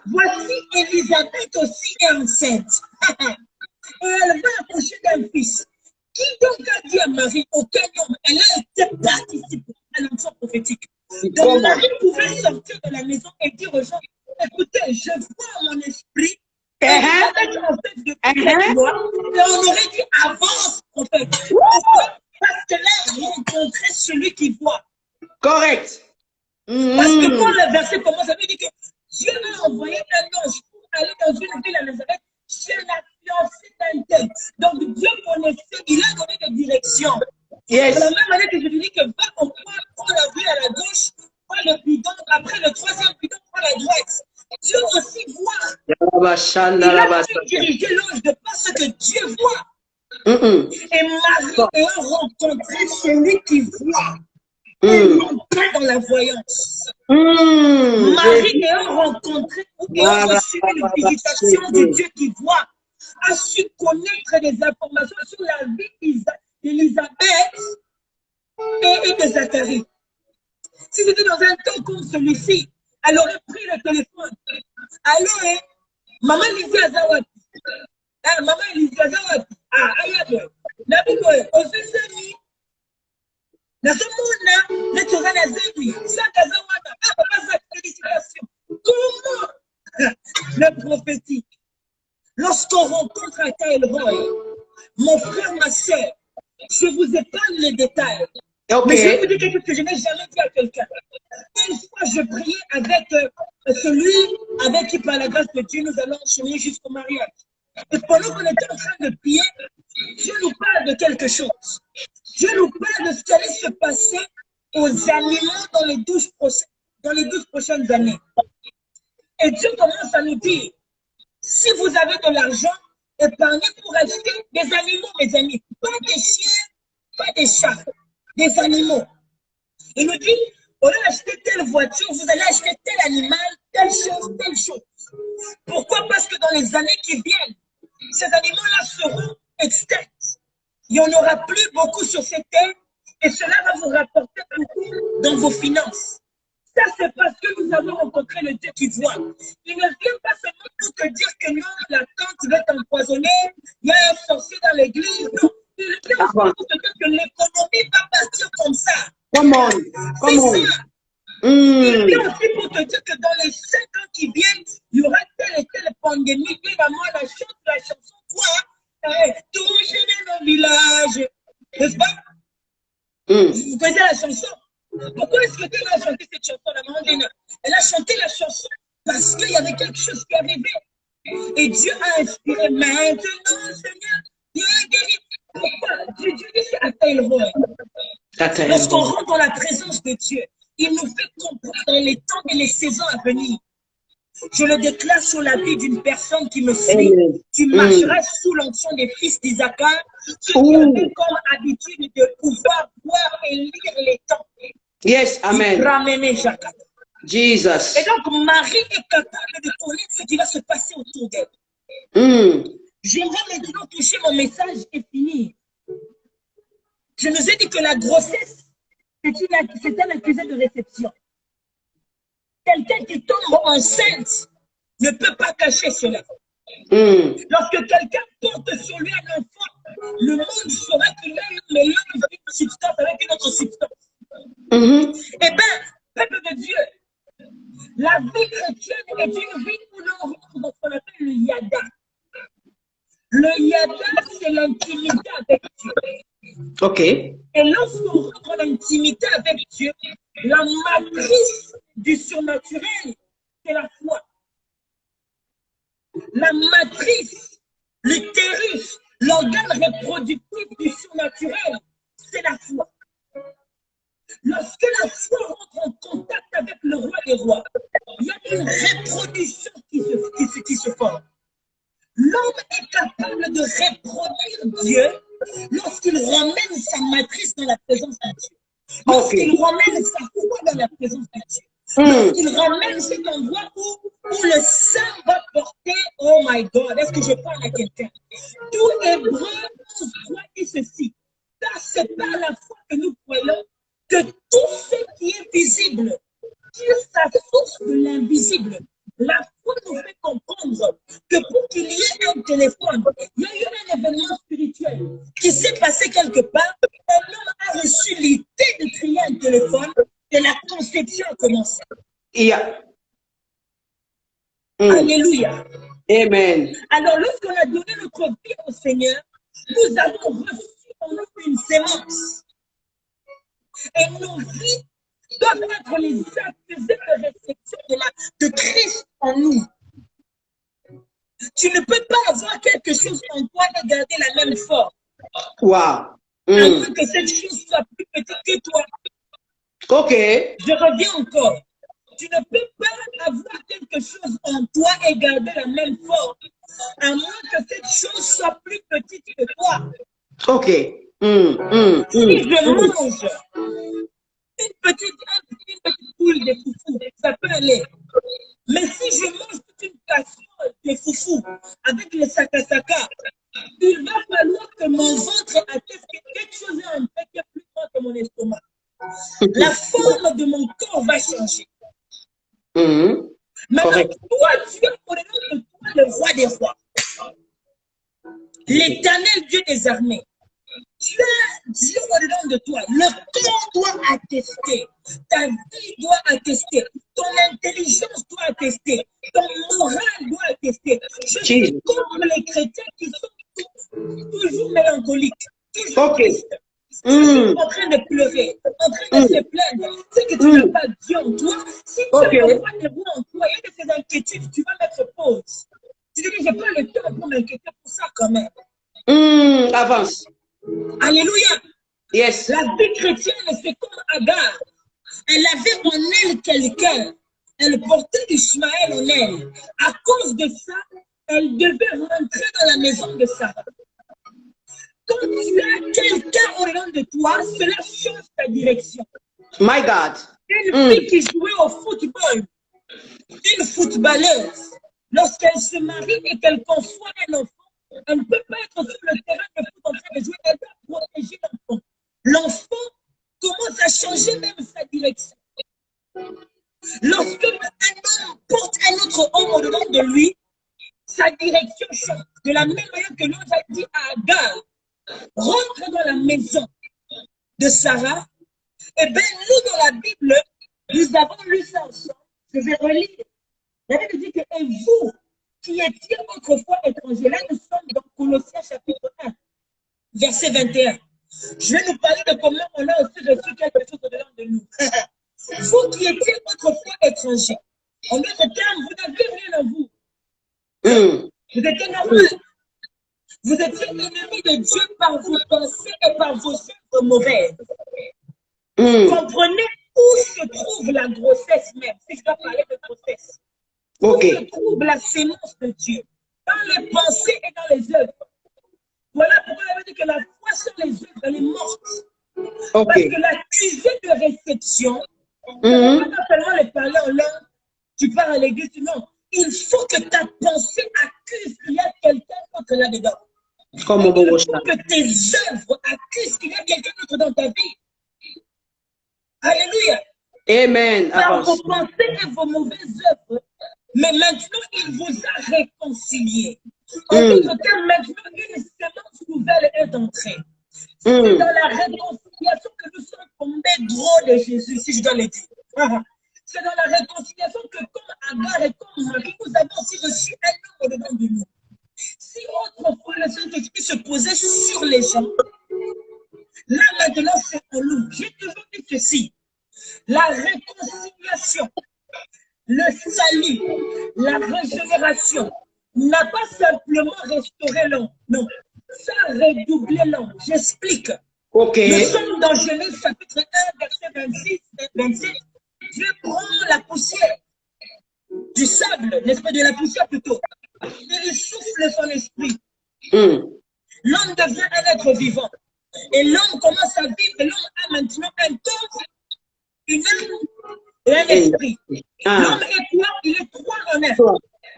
voici Élisabeth aussi est enceinte. Et elle va accoucher d'un fils. Qui donc a dit à Marie, aucun homme, elle a été participante à l'onction prophétique. Donc Marie pouvait sortir de la maison et dire aux gens, écoutez, je vois mon esprit, Élisabeth en fait depuis 4 mois, et on aurait dit avance prophète. Pourquoi? Parce que là, elle rencontrait celui qui voit. Correct. Parce que quand le verset commence, ça veut dire que Dieu a envoyé un ange pour aller dans une ville à Nazareth chez la fiancée d'un tel. Donc Dieu connaissait, il a donné des directions. Yes. De la même manière que je lui dis que va au point, prends la rue à la gauche, prends le bidon, après le troisième bidon, prends la droite. Dieu aussi voit. Il a pu diriger l'ange de par ce que Dieu voit. Et Marie ayant rencontré celui qui voit, elle montait dans la voyance. Marie ayant rencontré ou ayant reçu une visitation du Dieu qui voit, a su connaître des informations sur la vie d'Élisabeth et de Zacharie. Si c'était dans un temps comme celui-ci, elle aurait pris le téléphone. Allô, maman Lydia Zawad. Maman Lydia Zawad. Ayade. Nabikoe, Osesemi. Nasomona, Netora Nazemi. Saka Zawada. Papa Zak, félicitations. Comment le prophétique? Lorsqu'on rencontre un tel rôle, mon frère, ma soeur, je vous épargne les détails. Mais je vais vous dire quelque chose que je n'ai jamais dit à quelqu'un. Une fois, je priais avec celui avec qui, par la grâce de Dieu, nous allons cheminer jusqu'au mariage. Et pendant qu'on était en train de prier, Dieu nous parle de quelque chose. Dieu nous parle de ce qui allait se passer aux animaux dans les 12 prochaines années. Et Dieu commence à nous dire, si vous avez de l'argent, épargnez pour acheter des animaux, mes amis. Pas des chiens, pas des chats, des animaux. Il nous dit, au lieu d'acheter telle voiture, vous allez acheter tel animal, telle chose, telle chose. Pourquoi? Parce que dans les années qui viennent, ces animaux-là seront extincts. Il n'y en aura plus beaucoup sur cette terre et cela va vous rapporter beaucoup dans vos finances. Ça, c'est parce que nous avons rencontré le Dieu qui voit. Il ne vient pas seulement pour te dire que non, la tante va t'empoisonner, il y a un sorcier dans l'église. Non, il vient aussi pour te dire que l'économie va partir comme ça. Come on. C'est ça. Il vient aussi pour te dire que dans les 5 ans qui viennent, il y aura telle et telle pandémie. Et maman, la chanson, quoi? Toucher dans nos villages. N'est-ce pas? Vous connaissez la chanson? Pourquoi est-ce que Dieu a chanté cette chanson, la maman d'Ena? Elle a chanté la chanson parce qu'il y avait quelque chose qui arrivait. Et Dieu a inspiré maintenant, Seigneur, Dieu a guéri. Pourquoi? Dieu dit c'est à tel rôle. Lorsqu'on rentre dans la présence de Dieu, il nous fait comprendre les temps et les saisons à venir. Je le déclare sur la vie d'une personne qui me suit. Tu marcheras sous l'onction des fils d'Isaacar, qui ont comme habitude de pouvoir voir et lire les temps. Yes, amen. Jesus. Et donc, Marie est capable de connaître ce qui va se passer autour d'elle. J'aimerais maintenant toucher mon message et finir. Je nous ai dit que la grossesse, c'est un accusé de réception. Quelqu'un qui tombe enceinte ne peut pas cacher cela. Lorsque quelqu'un porte sur lui un enfant, le monde saura qu'il a un mélange d'une substance avec une autre substance. Eh bien, peuple de Dieu, la vie chrétienne est une vie où l'on rentre dans ce qu'on appelle le yada. Le yada, c'est l'intimité avec Dieu. OK. Et lorsqu'on rentre en intimité avec Dieu, la la matrice du surnaturel, c'est la foi. La matrice, l'utérus, l'organe reproductif du surnaturel, c'est la foi. Lorsque la foi rentre en contact avec le roi des rois, il y a une reproduction qui se forme. L'homme est capable de reproduire Dieu lorsqu'il ramène sa matrice dans la présence de Dieu. Lorsqu'il ramène sa foi dans la présence de Dieu. Lorsqu'il ramène cet endroit où le sang va porter, oh my God, est-ce que je parle à quelqu'un? Tout Hébreu 11:3 dit ceci. Car c'est par la foi que nous croyons que tout ce qui est visible tire sa source de l'invisible. La foi nous fait comprendre que pour qu'il y ait un téléphone, il y a eu un événement spirituel qui s'est passé quelque part. Un homme a reçu l'idée de créer un téléphone et la conception a commencé. Yeah. Alléluia. Amen. Alors, lorsqu'on a donné notre vie au Seigneur, nous avons reçu en nous une sémence. Et nos vies doivent être les accusés de réception de Christ en nous. Tu ne peux pas avoir quelque chose en toi et garder la même forme. Wow. À moins que cette chose soit plus petite que toi. Ok. Je reviens encore. Tu ne peux pas avoir quelque chose en toi et garder la même forme. À moins que cette chose soit plus petite que toi. Ok. Si je mange une petite boule de foufou, ça peut aller. Mais si je mange toute une casserole de foufou avec les sakasaka, il va falloir que mon ventre atteste que quelque chose est en fait qui est plus grand que mon estomac. La forme de mon corps va changer. Maintenant, Correct. toi, tu es au-dedans de toi le roi des rois. L'éternel Dieu des armées. Tu as Dieu au-dedans de toi. Le corps doit attester. Ta vie doit attester. Ton intelligence doit attester. Ton moral doit attester. Je suis contre les chrétiens qui sont toujours mélancoliques. Toujours tristes. En train de pleurer, en train de se plaindre. C'est que tu n'as pas Dieu en toi. Si tu as le roi des rois en toi, il y a de ces inquiétudes, tu vas mettre pause. Tu te dis, j'ai pas le temps pour m'inquiéter pour ça quand même. Avance. Alléluia. Yes. La vie chrétienne, c'est comme Agar. Elle avait en elle quelqu'un. Elle portait Ishmaël en elle. À cause de ça, elle devait rentrer dans la maison de Sarah. Quand tu as quelqu'un au-dedans de toi, cela change ta direction. My God. Une fille qui jouait au football, une footballeuse, lorsqu'elle se marie et qu'elle conçoit un enfant, elle ne peut pas être sur le terrain de foot en train de jouer, elle doit protéger l'enfant. L'enfant commence à changer même sa direction. Lorsque un homme porte un autre homme au-dedans de lui, sa direction change. De la même manière que l'ange a dit à Agar, rentre dans la maison de Sarah. Eh bien, nous, dans la Bible, nous avons lu ça ensemble. Je vais relire. La Bible dit que, et vous, qui étiez autrefois étrangers, là, nous sommes dans Colossiens chapitre 1, verset 21. Je vais nous parler de comment on a aussi reçu quelque chose au-dedans de nous. Vous qui étiez autrefois étrangers, en d'autres termes, vous n'avez rien en vous. Vous étiez normal. Vous étiez ennemis de Dieu par vos pensées et par vos œuvres mauvaises. Comprenez où se trouve la grossesse même, si je dois parler de grossesse. Où se trouve la sémence de Dieu, dans les pensées et dans les œuvres. Voilà pourquoi elle dit que la foi sur les œuvres, elle est morte. Parce que l'accusé de réception, pas seulement les parler en langue, tu pars à l'église, non. Il faut que ta pensée accuse qu'il y a quelqu'un d'autre là-dedans. Il faut que tes œuvres accusent qu'il y a quelqu'un d'autre dans ta vie. Alléluia. Amen. Par vos pensées et vos mauvaises œuvres. Mais maintenant, il vous a réconcilié. En d'autres termes, maintenant, une sémence nouvelle est entrée. C'est dans la réconciliation que nous sommes tombés gros de Jésus, si je dois le dire. C'est dans la réconciliation que, comme Agar et comme Marie, nous avons aussi reçu un homme au-dedans de nous. Si autrefois le Saint-Esprit se posait sur les gens, là maintenant c'est en nous. J'ai toujours dit ceci. la réconciliation, le salut, la régénération n'a pas simplement restauré l'homme, non, ça a redoublé l'homme. J'explique. Ok. Nous sommes dans Genèse chapitre 1, verset 26 et 27. Dieu prend la poussière du sable, n'est-ce pas, de la poussière plutôt. Il souffle son esprit. L'homme devient un être vivant. Et l'homme commence à vivre. Et l'homme a maintenant un corps, une âme et un esprit. L'homme est quoi? Il est trois en un.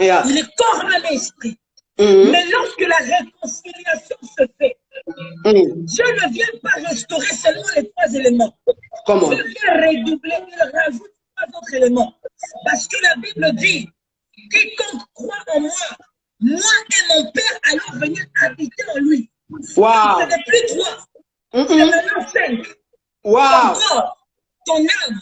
Il est corps, âme et esprit. Mais lorsque la réconciliation se fait, Dieu ne vient pas restaurer seulement les trois éléments. Comment? Dieu vient redoubler, il rajoute trois autres éléments. Parce que la Bible dit, quiconque croit en moi, moi et mon Père allons venir habiter en lui. Wow. Ce n'est plus trois, c'est maintenant 5. Wow. Ton corps, ton âme,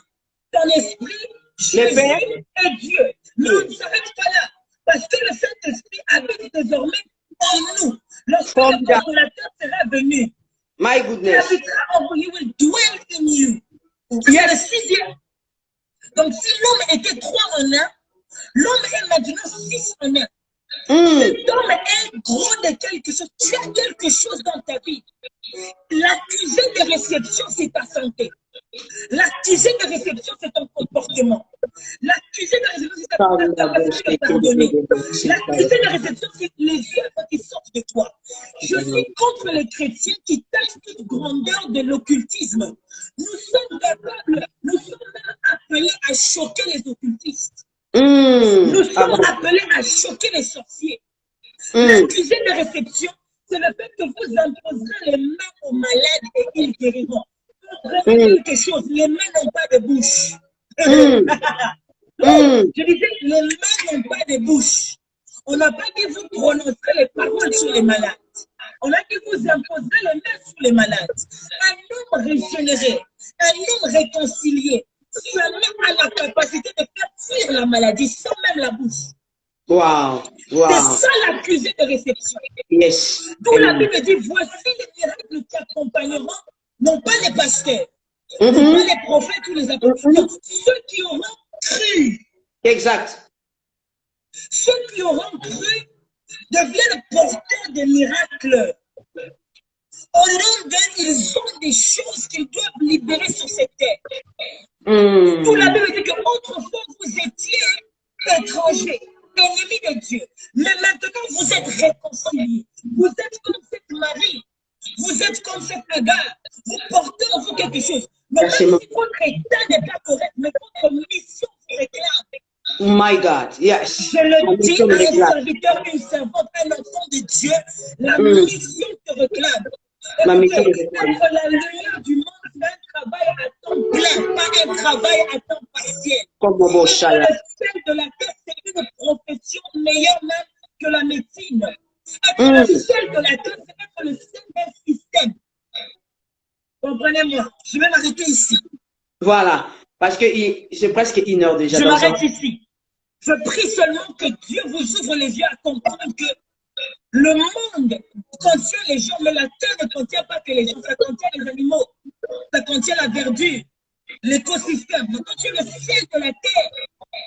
ton esprit, Jésus et Dieu. Mais on ne s'arrête pas là. Parce que le Saint-Esprit habite désormais en nous. Lorsque le consolateur sera venu, My il goodness. habitera en vous, he will dwell in you. C'est le sixième. Donc si l'homme était 3 en 1, l'homme est maintenant 6 en 1. Cet homme est gros de quelque chose. Tu as quelque chose dans ta vie. L'accusé de réception, c'est ta santé. L'accusé de réception, c'est ton comportement. L'accusé de réception, c'est ta capacité de pardonner. L'accusé de réception, c'est les œuvres qui sortent de toi. Je suis contre les chrétiens qui tachent toute grandeur de l'occultisme. Nous sommes capables, nous sommes même appelés à choquer les occultistes. Nous sommes appelés à choquer les sorciers. L'accusé de réception, c'est le fait que vous imposerez les mains aux malades et ils guériront. Comprenez quelque chose, les mains n'ont pas de bouche. Je disais, les mains n'ont pas de bouche. On n'a pas dit vous prononcerez les paroles sur les malades. On a dit vous imposerez les mains sur les malades. Un homme régénéré, un homme réconcilié, seulement a la capacité de faire fuir la maladie sans même la bouche. Wow. Wow. C'est ça l'accusé de réception. Yes. D'où la Bible dit, voici les miracles qui accompagneront, non pas les pasteurs, non pas les prophètes ou les apôtres, non, ceux qui auront cru. Exact. Ceux qui auront cru deviennent porteurs de miracles. Au nom d'eux, ils ont des choses qu'ils doivent libérer sur cette terre. Tout la Bible dit qu'autrefois, vous étiez étrangers, ennemis de Dieu. Mais maintenant, vous êtes réconciliés. Vous êtes comme cette Marie. Vous êtes comme cette Agar. Vous portez en vous quelque chose. Mais même si votre état n'est pas correct, mais votre mission vous réclame. Oh my God, yes. Je le dis à un serviteur, une servante, un enfant de Dieu, la mission te réclame. La mission te réclame. Être la lumière du monde, c'est un travail à temps plein, pas un travail à temps partiel. Comme Bobo Chala. Le sel de la terre, c'est une profession meilleure même que la médecine. Être le sel de la terre, c'est être le sel d'un système. Comprenez-moi, je vais m'arrêter ici. Voilà, parce que c'est presque 1 heure déjà. Je m'arrête ici. Je prie seulement que Dieu vous ouvre les yeux à comprendre que le monde contient les gens, mais la terre ne contient pas que les gens, ça contient les animaux, ça contient la verdure, l'écosystème. Maintenant, tu es le sel de la terre,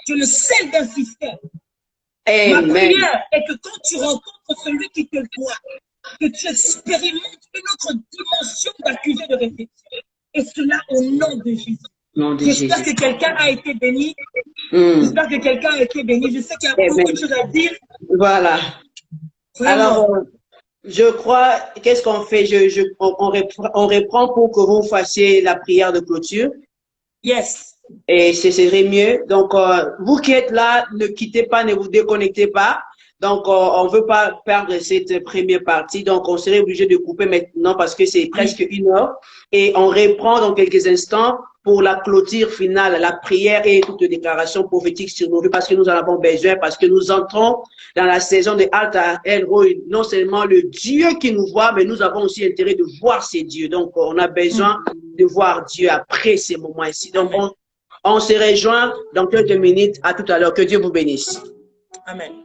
tu es le sel d'un système. Amen. Ma prière est que quand tu rencontres celui qui te voit, que tu expérimentes une autre dimension d'accusé de réception. Et cela au nom de Jésus. J'espère que quelqu'un a été béni. J'espère que quelqu'un a été béni. Je sais qu'il y a beaucoup de choses à dire. Voilà. Vraiment. Alors, je crois, qu'est-ce qu'on fait? On reprend pour que vous fassiez la prière de clôture. Yes. Et ce serait mieux. Donc, vous qui êtes là, ne quittez pas, ne vous déconnectez pas. Donc, on ne veut pas perdre cette première partie. Donc, on serait obligé de couper maintenant parce que c'est presque 1 heure. Et on reprend dans quelques instants pour la clôture finale, la prière et toute déclaration prophétique sur nos vies parce que nous en avons besoin, parce que nous entrons dans la saison de Alta El Roi. Non seulement le Dieu qui nous voit, mais nous avons aussi intérêt de voir ces dieux. Donc, on a besoin de voir Dieu après ces moments ici. Donc, on se rejoint dans quelques minutes. À tout à l'heure. Que Dieu vous bénisse. Amen.